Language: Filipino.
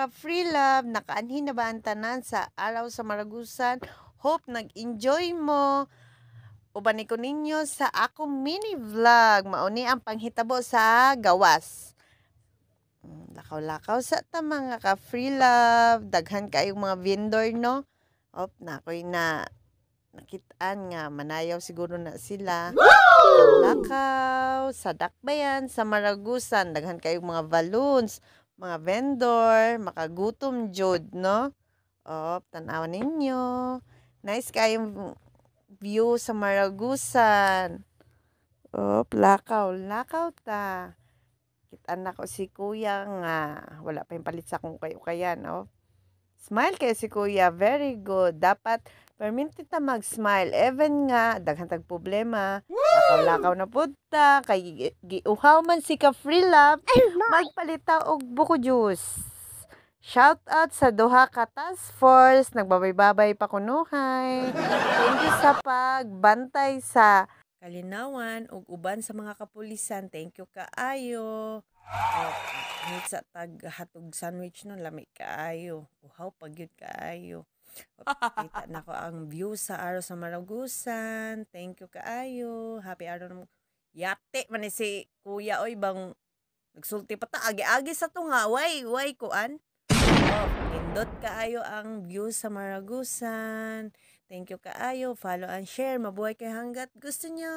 ka-free love, nakaanhin na ba ang tanan sa araw sa Maragusan? Hope nag-enjoy mo. Ubani ko ninyo sa akong mini vlog. Mauni ang panghitabo sa gawas. Lakaw-lakaw sa ta mga ka-free love. Daghan kayong mga vendor, no? Na ako'y nakitaan nga. Manayaw siguro na sila. Lakaw, sa Dakbayan, sa Maragusan. Daghan kayong mga balloons, mga vendor, makagutom jud, no? Tanawan ninyo. Nice kayong view sa Maragusan. Lakaw ta. Kitaan na ko si kuya nga. Wala pa yung palit sa kung kayo kaya, no? Smile kayo si kuya. Very good. Dapat perminti ta mag-smile. Even nga, daghan tag problema. Lakaw-lakaw na punta. Kay giuhaw man si ka-free love. Magpalita og buko juice. Shout out sa duha ka task force. Nagbabay-babay pa kunuhay. Thank you sa pagbantay sa kalinawan ug uban sa mga kapulisan. Thank you kaayo. Sa taghatog sandwich no, lami kaayo. Uhaw pagyud kaayo. Kita na ko ang view sa araw sa Maragusan. Thank you kaayo. Happy araw ng yate man si kuya oy bang nagsulti pa ta agi-agi sa to nga way kuan. Pindot kaayo ang view sa Maragusan. Thank you kaayo. Follow and share. Mabuhay kayo hanggat gusto nyo.